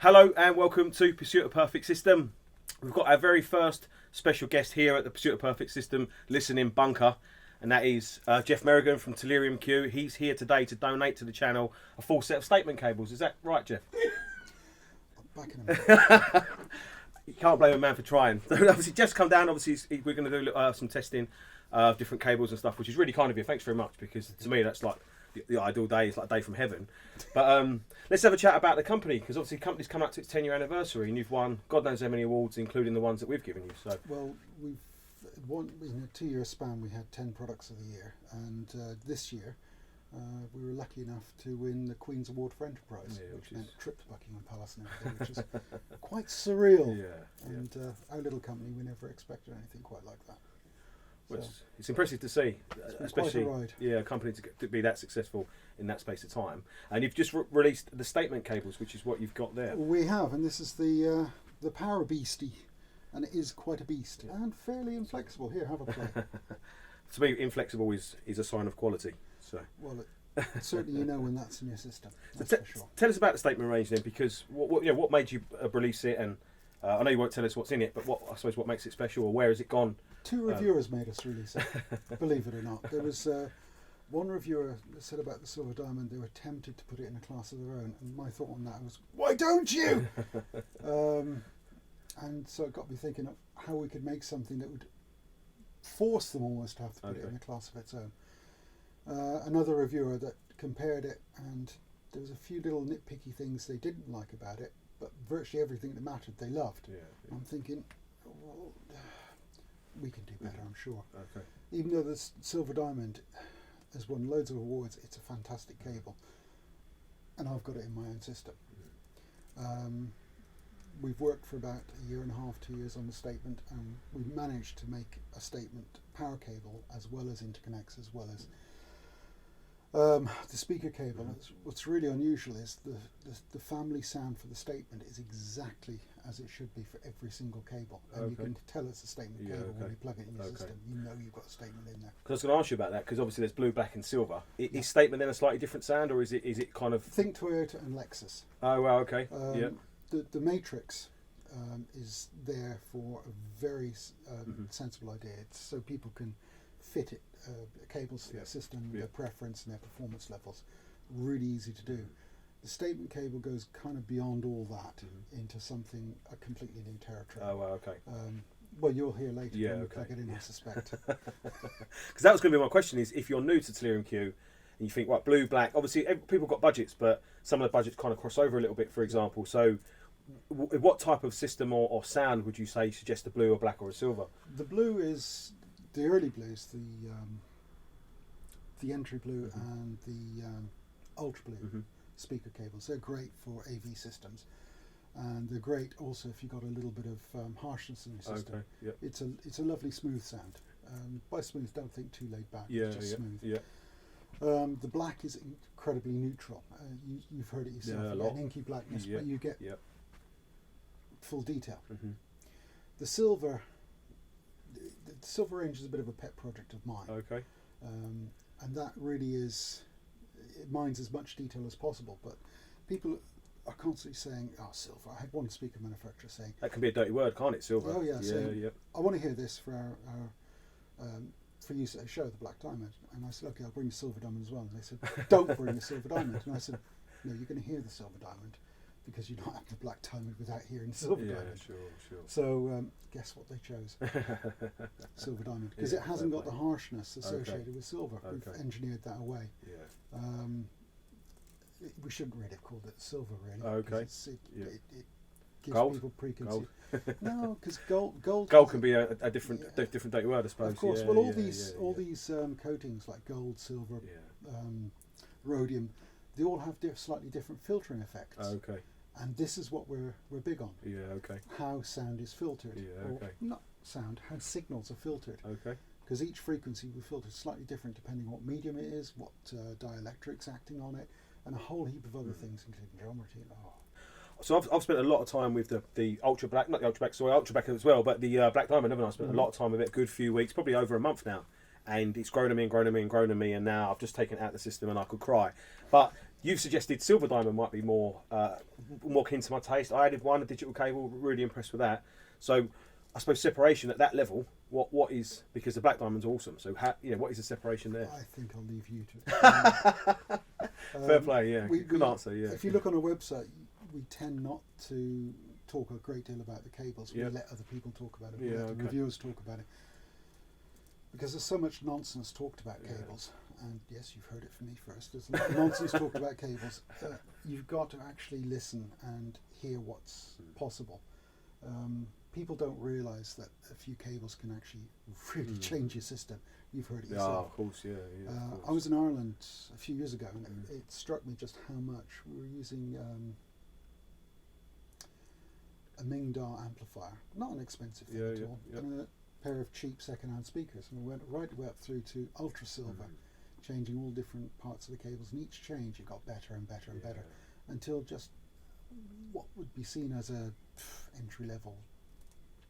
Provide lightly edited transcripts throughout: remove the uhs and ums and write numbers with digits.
Hello and welcome to Pursuit of Perfect System. We've got our very first special guest here at the Pursuit of Perfect System listening bunker, and that is Geoff Merrigan from Tellurium Q. He's here today to donate to the channel a full set of statement cables. Is that right, Geoff? Back in a minute. You can't blame a man for trying. Obviously, Geoff's come down. Obviously, we're going to do some testing of different cables and stuff, which is really kind of you. Thanks very much, because to me that's like the ideal day. It's like a day from heaven. But let's have a chat about the company, because obviously the company's come up to its 10-year anniversary, and you've won God knows how many awards, including the ones that we've given you. So, well, we've won in a 2-year span. We had 10 products of the year, and this year we were lucky enough to win the Queen's Award for Enterprise, which meant a trip to Buckingham Palace and everything, which is quite surreal. And our little company, we never expected anything quite like that. Well, it's impressive to see, especially quite a ride. A company to be that successful in that space of time. And you've just released the statement cables, which is what you've got there. We have, and this is the Power Beastie, and it is quite a beast and fairly inflexible. Here, have a play. To me, inflexible is a sign of quality. So, well, certainly you know when that's in your system. That's so for sure. Tell us about the statement range then, because what made you release it, and I know you won't tell us what's in it, but what makes it special, or where has it gone? 2 reviewers made us release it, believe it or not. There was one reviewer that said about the Silver Diamond they were tempted to put it in a class of their own, and my thought on that was, why don't you? And so it got me thinking of how we could make something that would force them almost to have to put it in a class of its own. Another reviewer that compared it, and there was a few little nitpicky things they didn't like about it, but virtually everything that mattered they loved. I'm thinking, well, we can do better, I'm sure. Even though the Silver Diamond has won loads of awards, it's a fantastic cable, and I've got it in my own system. We've worked for about 1.5 years, 2 years on the statement, and we've managed to make a statement power cable as well as interconnects, as well as the speaker cable. What's really unusual is the family sound for the statement is exactly as it should be for every single cable, and you can tell it's a statement cable when you plug it in your system. You know you've got a statement in there. Because I was going to ask you about that, because obviously there's blue, black, and silver. Is statement then a slightly different sound, or is it kind of? Think Toyota and Lexus. Oh well, okay. The matrix is there for a very sensible idea. It's so people can fit it cables to their system, their preference and their performance levels. Really easy to do. The statement cable goes kind of beyond all that into something a completely new territory. Oh, well, okay. Well, you'll hear later when we plug it in, I suspect. Because that was going to be my question: is if you're new to Tellurium Q and you think, right, blue, black. Obviously, people got budgets, but some of the budgets kind of cross over a little bit. For example, so what type of system or sound would you say suggest a blue, or black, or a silver? The blue is the early blues, the entry blue and the ultra blue speaker cables. They're great for AV systems, and they're great also if you've got a little bit of harshness in your system. It's a lovely smooth sound. By smooth, don't think too laid back. It's just smooth. The black is incredibly neutral. You've heard it yourself. You get an inky blackness, but you get full detail. The silver range is a bit of a pet project of mine. And that really is, it mines as much detail as possible, but people are constantly saying, oh, silver. I had one speaker manufacturer saying, that can be a dirty word, can't it, silver? Oh yeah, saying, I want to hear this for our for use at a show, the Black Diamond. And I said, okay, I'll bring the Silver Diamond as well. And they said, don't bring the Silver Diamond. And I said, no, you're going to hear the Silver Diamond, because you don't have the Black Diamond without hearing the Silver Diamond. Sure. So guess what they chose? Silver Diamond, because it hasn't got the harshness associated with silver. We've engineered that away. We shouldn't really have called it silver, really. It gives people preconceived. No, because gold can be a different dirty word, I suppose. Of course. Well, all these coatings like gold, silver, rhodium, they all have slightly different filtering effects. And this is what we're big on. How sound is filtered. Or not sound, how signals are filtered. Because each frequency we filter is slightly different depending on what medium it is, what dielectrics acting on it, and a whole heap of other things, including geometry. So I've spent a lot of time with the ultra black, not the ultra black, sorry, ultra black as well, but the Black Diamond. I've spent a lot of time with it, a good few weeks, probably over a month now, and it's grown on me and grown on me and grown on me, and now I've just taken it out of the system and I could cry. But You've suggested silver diamond might be more keen to my taste. I added one, a digital cable, really impressed with that. So I suppose separation at that level, what is, because the black diamond's awesome, so what is the separation there? I think I'll leave you to Fair play, yeah. Good answer, yeah. If you look on our website, we tend not to talk a great deal about the cables. We let other people talk about it. We let the reviewers talk about it. Because there's so much nonsense talked about cables. And yes, you've heard it from me first. There's a lot of nonsense talked about cables. You've got to actually listen and hear what's possible. People don't realise that a few cables can actually really change your system. You've heard it yourself. Yeah, of course, yeah. Of course. I was in Ireland a few years ago, and it struck me just how much we were using a Ming-Da amplifier, not an expensive thing at all, and a pair of cheap second-hand speakers, and we went right the way up through to ultra silver, changing all different parts of the cables, and each change it got better and better and better, until just what would be seen as a entry-level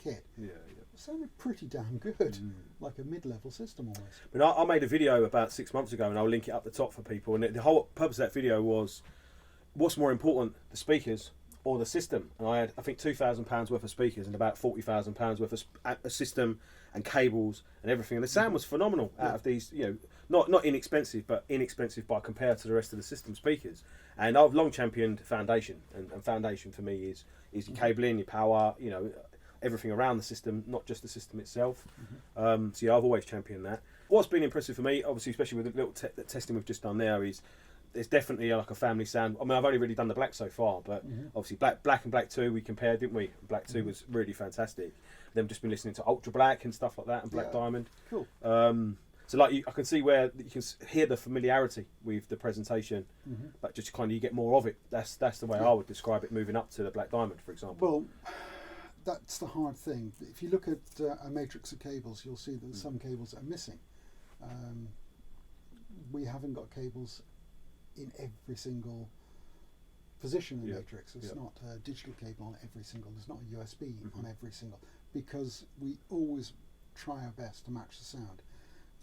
kit. It sounded pretty damn good, like a mid-level system almost. But I made a video about 6 months ago, and I'll link it up the top for people, and the whole purpose of that video was, what's more important, the speakers or the system? And I had, I think, £2,000 worth of speakers and about £40,000 worth of a system and cables and everything, and the sound was phenomenal out of these, not inexpensive, but inexpensive by compared to the rest of the system speakers. And I've long championed foundation, and foundation for me is your cabling, your power, everything around the system, not just the system itself. So yeah, I've always championed that. What's been impressive for me, obviously, especially with the little testing we've just done there, is there's definitely like a family sound. I mean, I've only really done the black so far, but obviously black and black 2 we compared, didn't we? Black 2 was really fantastic. Then just been listening to ultra black and stuff like that, and black diamond. Cool. So like I can see where you can hear the familiarity with the presentation, but just kind of you get more of it. That's the way I would describe it. Moving up to the black diamond, for example. Well, that's the hard thing. If you look at a matrix of cables, you'll see that some cables are missing. We haven't got cables in every single position in matrix. It's not a digital cable on every single. There's not a USB on every single, because we always try our best to match the sound.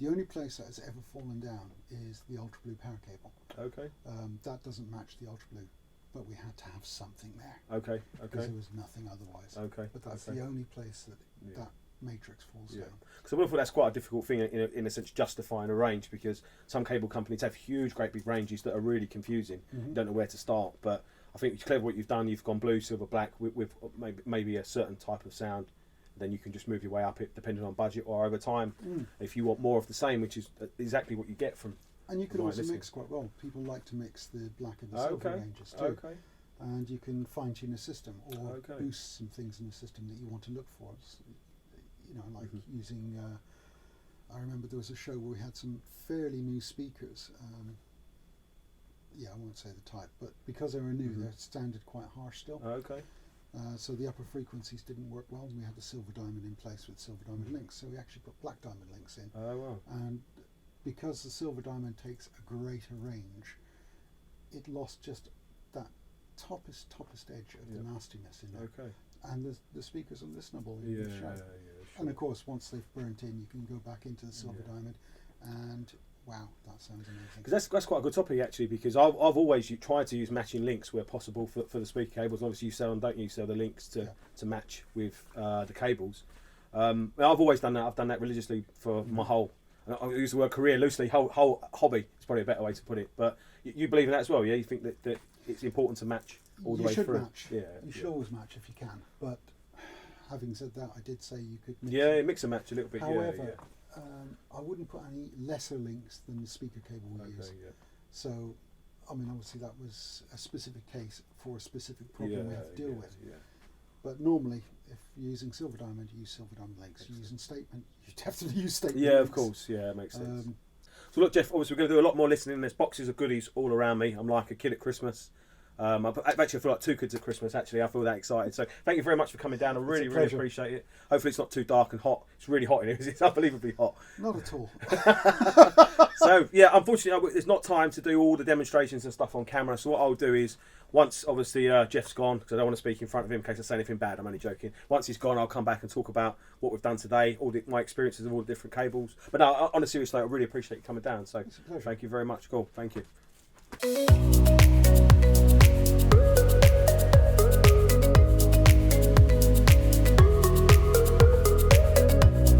The only place that has ever fallen down is the ultra blue power cable. Okay. That doesn't match the ultra blue, but we had to have something there. Okay. Because there was nothing otherwise. Okay. But that's the only place that matrix falls down. Because I would have thought that's quite a difficult thing in a sense, justifying a range, because some cable companies have huge, great big ranges that are really confusing. You don't know where to start. But I think it's clever what you've done. You've gone blue, silver, black with maybe a certain type of sound. Then you can just move your way up it depending on budget or over time. If you want more of the same, which is exactly what you get from. And you can also mix quite well. People like to mix the black and the silver ranges too. And you can fine tune a system or boost some things in the system that you want to look for. Like using. I remember there was a show where we had some fairly new speakers. I won't say the type, but because they were new, they sounded quite harsh still. So the upper frequencies didn't work well, and we had the silver diamond in place with silver diamond links. So we actually put black diamond links in. And because the silver diamond takes a greater range, it lost just that toppest edge of the nastiness in there. And the speakers are listenable in the show. And of course, once they've burnt in, you can go back into the silver diamond, and wow, that sounds amazing. Because that's quite a good topic actually, because I've always tried to use matching links where possible for the speaker cables. Obviously, you sell them, don't you? You sell the links to match with the cables. I've always done that. I've done that religiously for my whole. I use the word career loosely. Whole hobby is probably a better way to put it. But you believe in that as well, yeah? You think that it's important to match all the way through. You should always match if you can. But having said that, I did say you could mix. Mix and match a little bit. However, I wouldn't put any lesser links than the speaker cable we use. So, I mean, obviously that was a specific case for a specific problem we have to deal with. But normally, if you're using silver diamond, you use silver diamond links. You're using statement, you definitely use statement links. Of course. Yeah, it makes sense. So look, Geoff, obviously we're going to do a lot more listening. There's boxes of goodies all around me. I'm like a kid at Christmas. I actually feel like two kids at Christmas, actually. I feel that excited. So thank you very much for coming down. I really appreciate it. Hopefully it's not too dark and hot. It's really hot in here. It's unbelievably hot. Not at all. So, yeah, unfortunately, there's not time to do all the demonstrations and stuff on camera. So what I'll do is, once, obviously, Geoff's gone, because I don't want to speak in front of him in case I say anything bad. I'm only joking. Once he's gone, I'll come back and talk about what we've done today, my experiences of all the different cables. But no, on a serious note, I really appreciate you coming down. So thank you very much. Cool. Thank you.